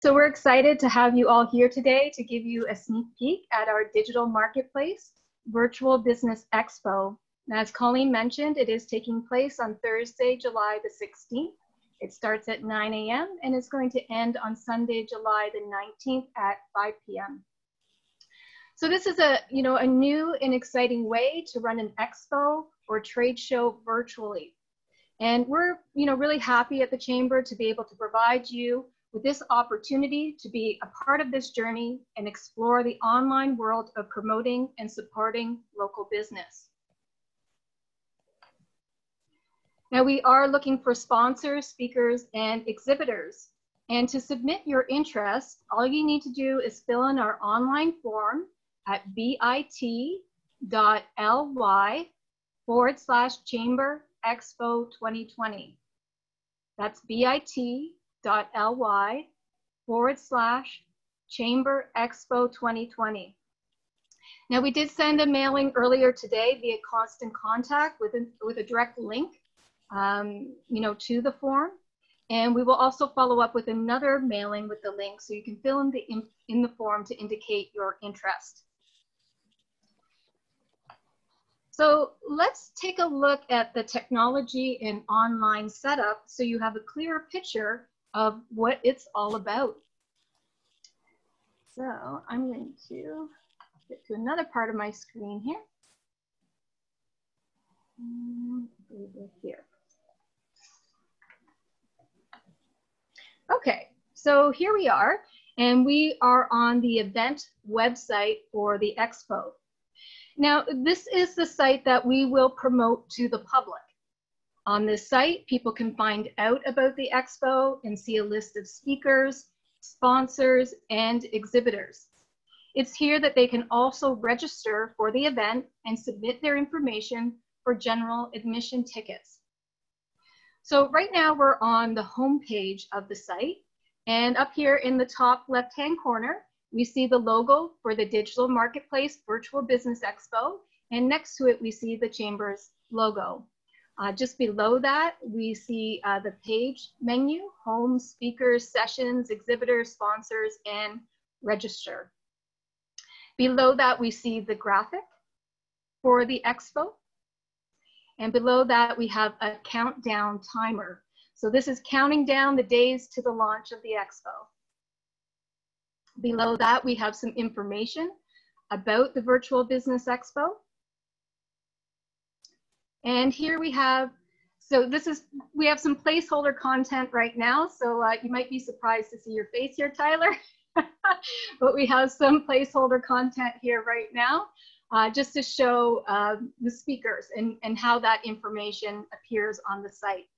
So we're excited to have you all here today to give you a sneak peek at our digital marketplace, Virtual Business Expo. And as Colleen mentioned, it is taking place on Thursday, July the 16th. It starts at 9 a.m. and it's going to end on Sunday, July the 19th at 5 p.m. So this is a new and exciting way to run an expo or trade show virtually. And we're really happy at the Chamber to be able to provide you with this opportunity to be a part of this journey and explore the online world of promoting and supporting local business. Now we are looking for sponsors, speakers, and exhibitors. And to submit your interest, all you need to do is fill in our online form at bit.ly/Chamber Expo 2020. That's bit.ly/Chamber Expo 2020. Now we did send a mailing earlier today via Constant Contact with a direct link to the form. And we will also follow up with another mailing with the link so you can fill in the form to indicate your interest. So let's take a look at the technology and online setup so you have a clearer picture of what it's all about. So I'm going to get to another part of my screen here. Here. Okay, so here we are, and we are on the event website for the Expo. Now, this is the site that we will promote to the public. On this site, people can find out about the Expo and see a list of speakers, sponsors, and exhibitors. It's here that they can also register for the event and submit their information for general admission tickets. So right now we're on the home page of the site, and up here in the top left-hand corner, we see the logo for the Digital Marketplace Virtual Business Expo, and next to it we see the Chamber's logo. Just below that, we see the page menu, home, speakers, sessions, exhibitors, sponsors, and register. Below that, we see the graphic for the Expo. And below that, we have a countdown timer. So this is counting down the days to the launch of the Expo. Below that, we have some information about the Virtual Business Expo. And here we have, we have some placeholder content right now. So you might be surprised to see your face here, Tyler. But we have some placeholder content here right now. Just to show the speakers and how that information appears on the site.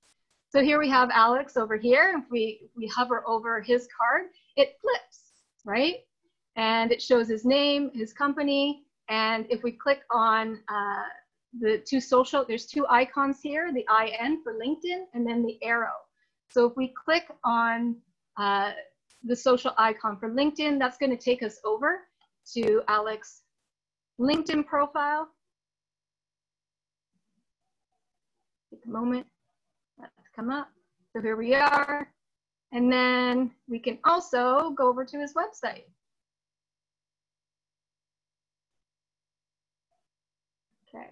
So here we have Alex over here. If we hover over his card, it flips, right? And it shows his name, his company, and if we click on there's two icons here, the IN for LinkedIn and then the arrow. So if we click on the social icon for LinkedIn, that's going to take us over to Alex's LinkedIn profile. Take a moment, let it come up. So here we are. And then we can also go over to his website. Okay.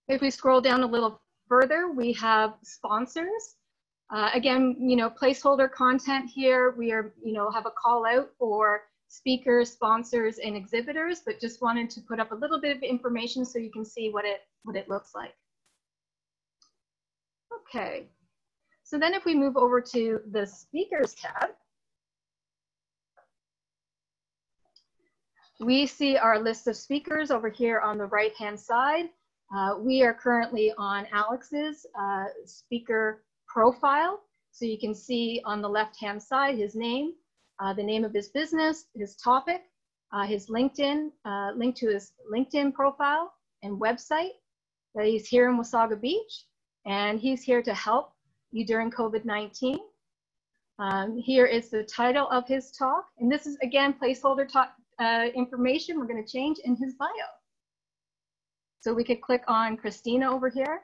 If we scroll down a little further, we have sponsors. Again, placeholder content here. We are, have a call out for speakers, sponsors, and exhibitors, but just wanted to put up a little bit of information so you can see what it looks like. Okay, so then if we move over to the speakers tab, we see our list of speakers over here on the right-hand side. We are currently on Alex's speaker profile. So you can see on the left-hand side his name, the name of his business, his topic, his LinkedIn, link to his LinkedIn profile and website, that he's here in Wasaga Beach, and he's here to help you during COVID-19. Here is the title of his talk, and this is, again, placeholder information we're going to change in his bio. So we could click on Christina over here.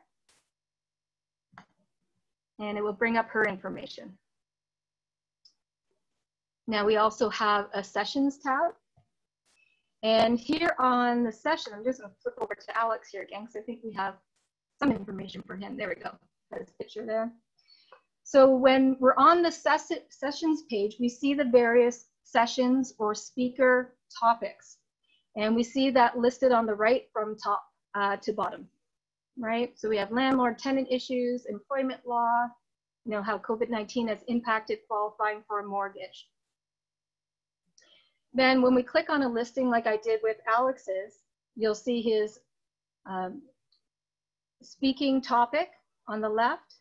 and it will bring up her information. Now we also have a sessions tab. And here on the session, I'm just going to flip over to Alex here again, because I think we have some information for him. There we go. Got his picture there. So when we're on the sessions page, we see the various sessions or speaker topics. And we see that listed on the right from top to bottom, right? So we have landlord-tenant issues, employment law, you know, how COVID-19 has impacted qualifying for a mortgage. Then when we click on a listing like I did with Alex's, you'll see his speaking topic on the left.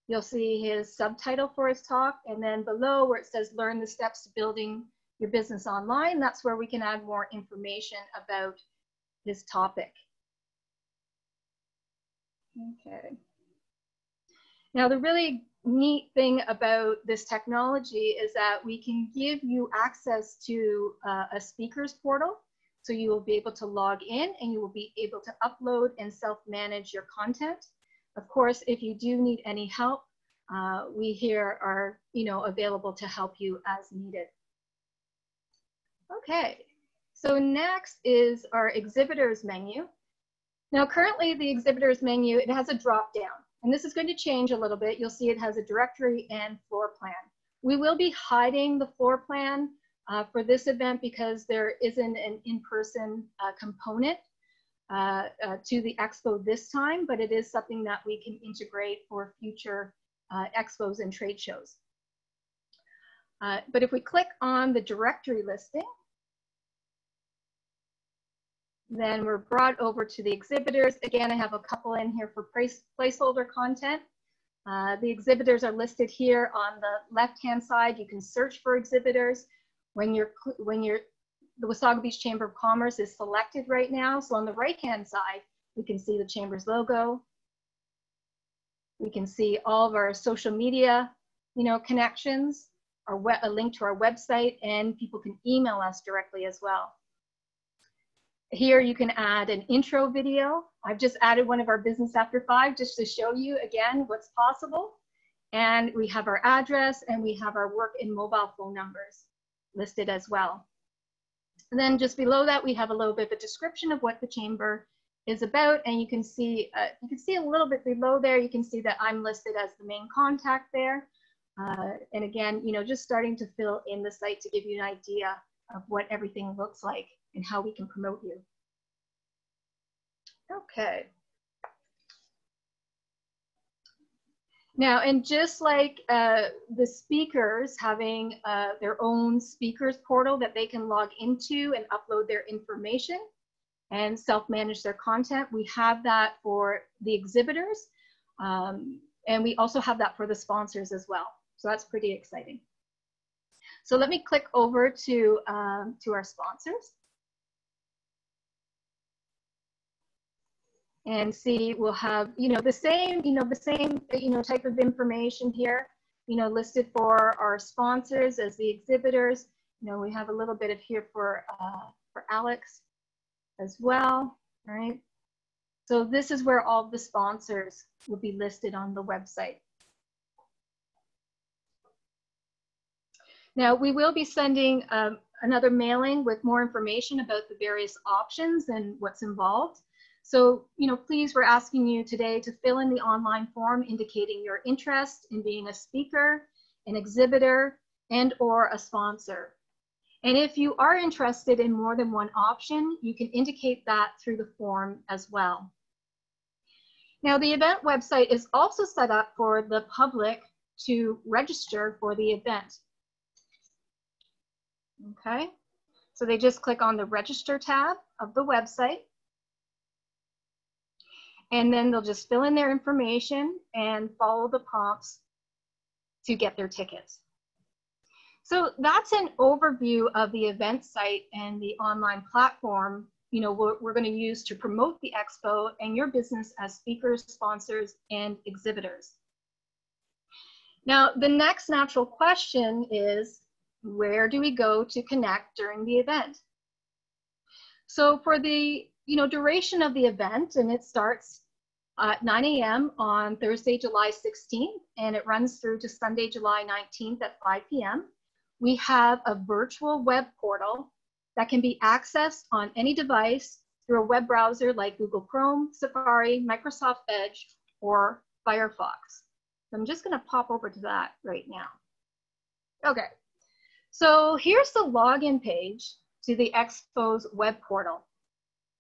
You'll see his subtitle for his talk, and then below where it says learn the steps to building your business online, that's where we can add more information about his topic. Okay. Now the really neat thing about this technology is that we can give you access to a speakers portal. So you will be able to log in and you will be able to upload and self-manage your content. Of course, if you do need any help, we here are, you know, available to help you as needed. Okay, so next is our exhibitors menu. Now currently the exhibitors menu, it has a drop down. And this is going to change a little bit. You'll see it has a directory and floor plan. We will be hiding the floor plan for this event because there isn't an in-person component to the expo this time, but it is something that we can integrate for future expos and trade shows. But if we click on the directory listing, then we're brought over to the exhibitors. Again, I have a couple in here for placeholder content. The exhibitors are listed here on the left-hand side. You can search for exhibitors. When the Wasaga Beach Chamber of Commerce is selected right now. So on the right-hand side, we can see the Chamber's logo. We can see all of our social media, you know, connections, a link to our website, and people can email us directly as well. Here you can add an intro video. I've just added one of our Business After 5 just to show you again what's possible. And we have our address and we have our work and mobile phone numbers listed as well. And then just below that, we have a little bit of a description of what the chamber is about. And you can see a little bit below there, you can see that I'm listed as the main contact there. And again, you know, just starting to fill in the site to give you an idea of what everything looks like and how we can promote you. Okay. Now, and just like the speakers having their own speakers portal that they can log into and upload their information and self-manage their content, we have that for the exhibitors. And we also have that for the sponsors as well. So that's pretty exciting. So let me click over to our sponsors. And see, we'll have, you know, the same type of information here, you know, listed for our sponsors as the exhibitors. You know, we have a little bit of here for Alex as well, right? So this is where all the sponsors will be listed on the website. Now, we will be sending another mailing with more information about the various options and what's involved. So, you know, please, we're asking you today to fill in the online form indicating your interest in being a speaker, an exhibitor, and or a sponsor. And if you are interested in more than one option, you can indicate that through the form as well. Now, the event website is also set up for the public to register for the event. Okay, so they just click on the register tab of the website. And then they'll just fill in their information and follow the prompts to get their tickets. So that's an overview of the event site and the online platform, you know, we're going to use to promote the expo and your business as speakers, sponsors, and exhibitors. Now, the next natural question is, where do we go to connect during the event? So for the duration of the event, and it starts at 9 a.m. on Thursday, July 16th, and it runs through to Sunday, July 19th at 5 p.m. We have a virtual web portal that can be accessed on any device through a web browser like Google Chrome, Safari, Microsoft Edge, or Firefox. So I'm just going to pop over to that right now. Okay, so here's the login page to the Expo's web portal.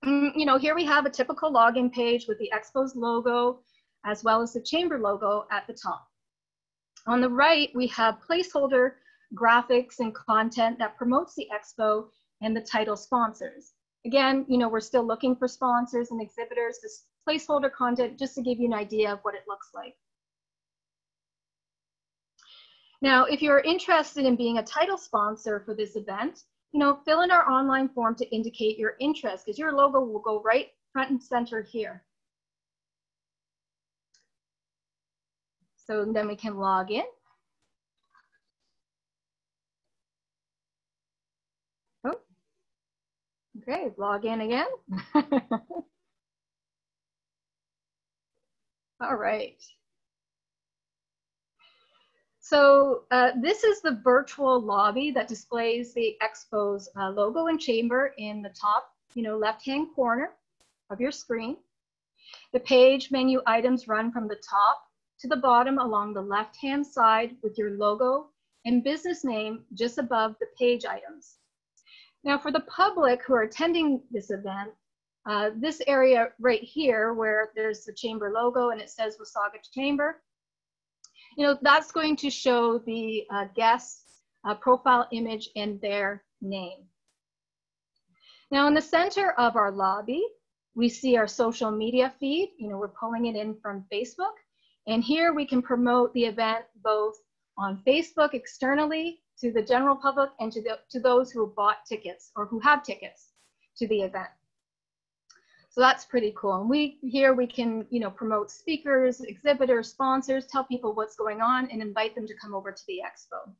You know, here we have a typical login page with the Expo's logo, as well as the chamber logo at the top. On the right, we have placeholder graphics and content that promotes the Expo and the title sponsors. Again, you know, we're still looking for sponsors and exhibitors. This placeholder content, just to give you an idea of what it looks like. Now, if you're interested in being a title sponsor for this event, you know, fill in our online form to indicate your interest, because your logo will go right front and center here. So then we can log in. Oh, okay, log in again. All right. So this is the virtual lobby that displays the Expo's logo and chamber in the top, you know, left-hand corner of your screen. The page menu items run from the top to the bottom along the left-hand side with your logo and business name just above the page items. Now, for the public who are attending this event, this area right here where there's the chamber logo and it says Wasaga Chamber, you know, that's going to show the guest's profile image and their name. Now, in the center of our lobby, we see our social media feed. You know, we're pulling it in from Facebook. And here we can promote the event both on Facebook externally to the general public and to those who have bought tickets or who have tickets to the event. So that's pretty cool. And here we can, you know, promote speakers, exhibitors, sponsors, tell people what's going on and invite them to come over to the Expo.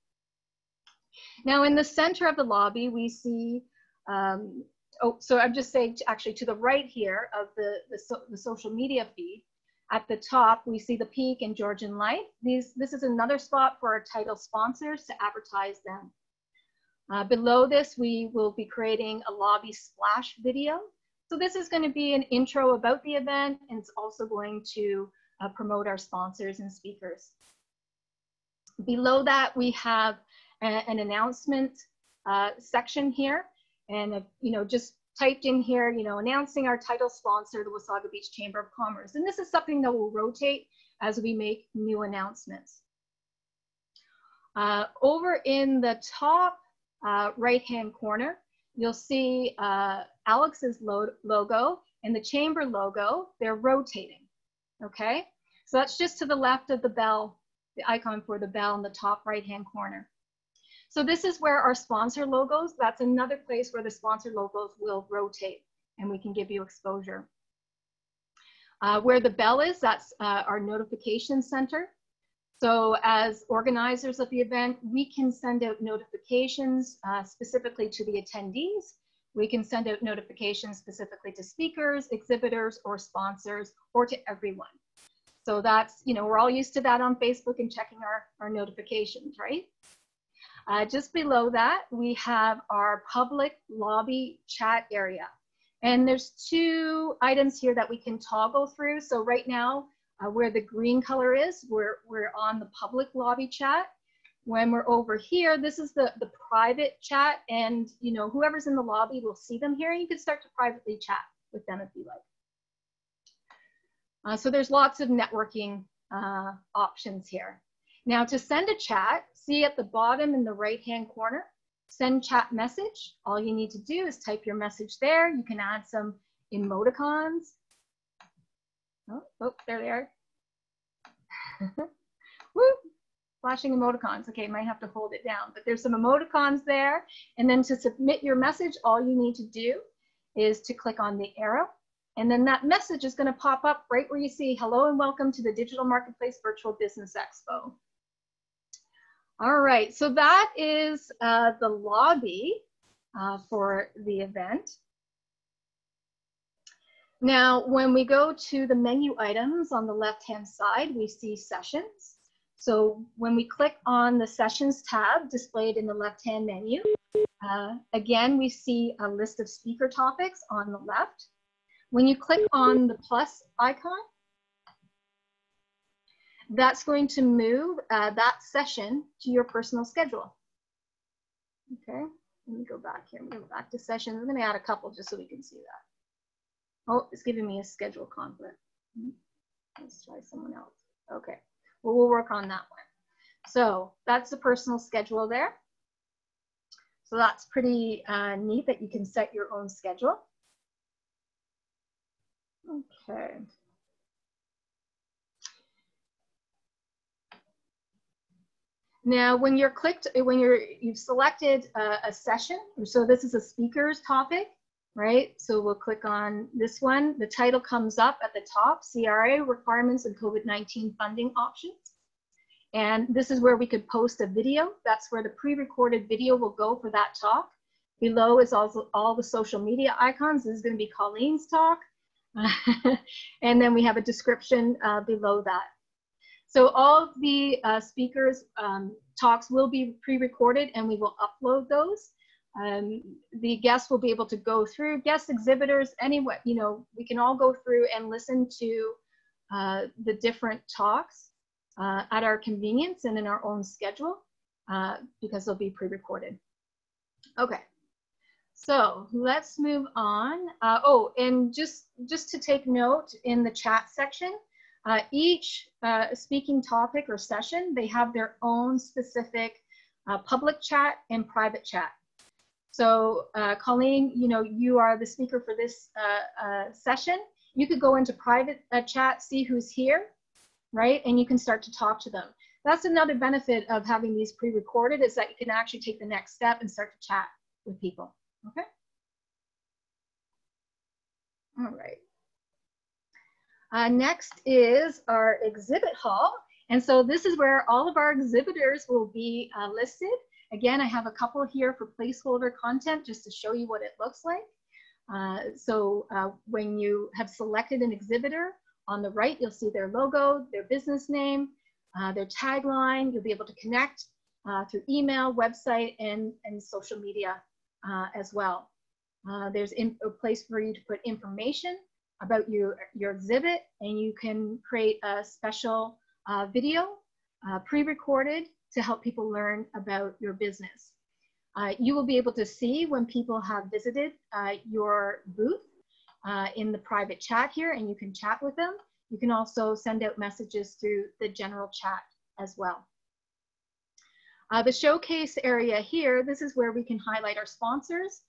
Now in the center of the lobby, we see, so I'm just saying actually to the right here of the social media feed, at the top, we see the Peak and Georgian Life. This is another spot for our title sponsors to advertise them. Below this, we will be creating a lobby splash video. So this is going to be an intro about the event, and it's also going to promote our sponsors and speakers. Below that, we have an announcement section here, and you know, just typed in here, you know, announcing our title sponsor, the Wasaga Beach Chamber of Commerce. And this is something that will rotate as we make new announcements. Over in the top right-hand corner, you'll see Alex's logo and the chamber logo. They're rotating, okay? So that's just to the left of the bell, the icon for the bell in the top right-hand corner. So this is where our sponsor logos, that's another place where the sponsor logos will rotate and we can give you exposure. Where the bell is, that's our notification center. So as organizers of the event, we can send out notifications specifically to the attendees. We can send out notifications specifically to speakers, exhibitors, or sponsors, or to everyone. So that's, you know, we're all used to that on Facebook and checking our notifications, right? Just below that, we have our public lobby chat area. And there's two items here that we can toggle through. So right now, where the green color is, we're on the public lobby chat. When we're over here, this is the private chat, and you know, whoever's in the lobby will see them here, and you can start to privately chat with them if you like. So there's lots of networking options here. Now to send a chat, see at the bottom in the right-hand corner, send chat message. All you need to do is type your message there. You can add some emoticons. Oh, there they are. Woo, flashing emoticons. Okay, might have to hold it down, but there's some emoticons there. And then to submit your message, all you need to do is to click on the arrow. And then that message is going to pop up right where you see hello and welcome to the Digital Marketplace Virtual Business Expo. All right, so that is the lobby for the event. Now, when we go to the menu items on the left-hand side, we see sessions. So when we click on the sessions tab displayed in the left-hand menu, again, we see a list of speaker topics on the left. When you click on the plus icon, that's going to move that session to your personal schedule. Okay, let me go back here. I'm going to go back to sessions. I'm going to add a couple just so we can see that. Oh, it's giving me a schedule conflict. Let's try someone else. Okay, well, we'll work on that one. So that's the personal schedule there. So that's pretty neat that you can set your own schedule. Okay. Now, when you've selected a session, so this is a speaker's topic, right? So we'll click on this one. The title comes up at the top, CRA requirements and COVID-19 funding options. And this is where we could post a video. That's where the pre-recorded video will go for that talk. Below is also all the social media icons. This is going to be Colleen's talk. And then we have a description below that. So all of the speakers' talks will be pre-recorded and we will upload those. The guests will be able to go through, guest exhibitors, anyway, you know, we can all go through and listen to the different talks at our convenience and in our own schedule because they'll be pre-recorded. Okay, so let's move on. Oh, and just to take note in the chat section, each speaking topic or session, they have their own specific public chat and private chat. So Colleen, you know, you are the speaker for this session. You could go into private chat, see who's here, right? And you can start to talk to them. That's another benefit of having these pre-recorded is that you can actually take the next step and start to chat with people, okay? All right. Next is our exhibit hall. And so this is where all of our exhibitors will be listed. Again, I have a couple here for placeholder content just to show you what it looks like. When you have selected an exhibitor, on the right, you'll see their logo, their business name, their tagline. You'll be able to connect through email, website, and social media as well. There's a place for you to put information about your exhibit, and you can create a special video pre-recorded to help people learn about your business. You will be able to see when people have visited your booth in the private chat here, and you can chat with them. You can also send out messages through the general chat as well. The showcase area here, this is where we can highlight our sponsors.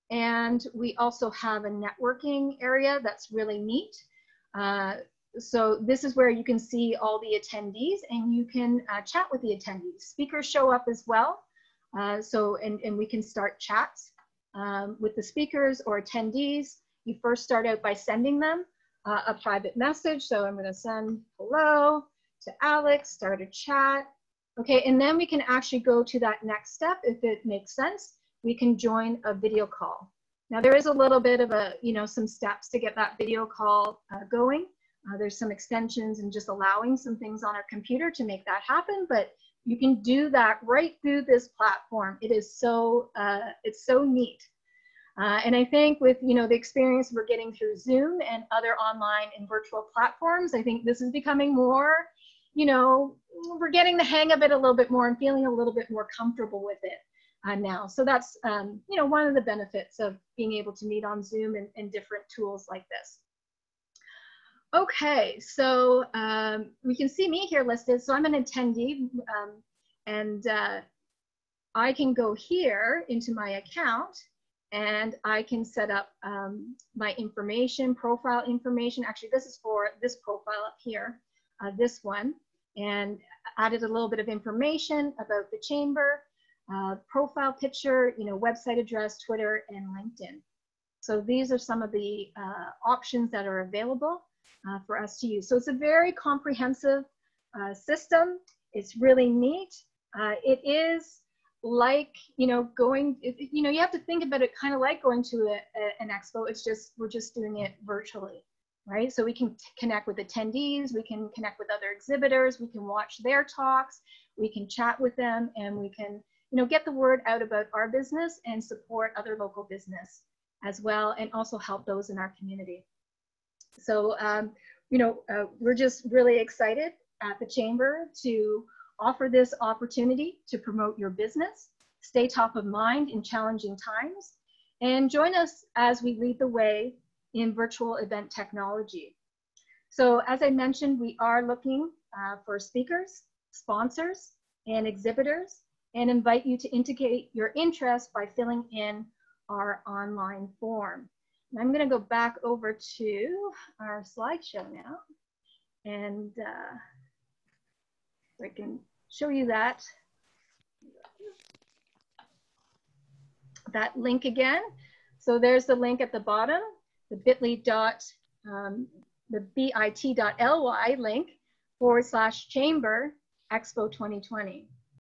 And we also have a networking area that's really neat. So this is where you can see all the attendees and you can chat with the attendees. Speakers show up as well. And we can start chats with the speakers or attendees. You first start out by sending them a private message. So I'm gonna send hello to Alex, start a chat. Okay, and then we can actually go to that next step if it makes sense. We can join a video call. Now there is a little bit of some steps to get that video call going. There's some extensions and just allowing some things on our computer to make that happen, but you can do that right through this platform. It is so, it's so neat. And I think with, the experience we're getting through Zoom and other online and virtual platforms, I think this is becoming more, we're getting the hang of it a little bit more and feeling a little bit more comfortable with it now. So that's, one of the benefits of being able to meet on Zoom and different tools like this. Okay, so we can see me here listed. So I'm an attendee and I can go here into my account and I can set up my information, profile information. Actually, this is for this profile up here, this one, and added a little bit of information about the chamber, profile picture, website address, Twitter, and LinkedIn. So these are some of the options that are available for us to use. So it's a very comprehensive system. It's really neat. It is like, going, you have to think about it kind of like going to an expo. It's just, we're just doing it virtually, right? So we can connect with attendees, we can connect with other exhibitors, we can watch their talks, we can chat with them, and we can, get the word out about our business and support other local business as well, and also help those in our community. So, we're just really excited at the Chamber to offer this opportunity to promote your business, stay top of mind in challenging times, and join us as we lead the way in virtual event technology. So as I mentioned, we are looking for speakers, sponsors, and exhibitors, and invite you to indicate your interest by filling in our online form. And I'm going to go back over to our slideshow now, and I can show you that link again. So there's the link at the bottom, the the bit.ly link /Chamber Expo 2020.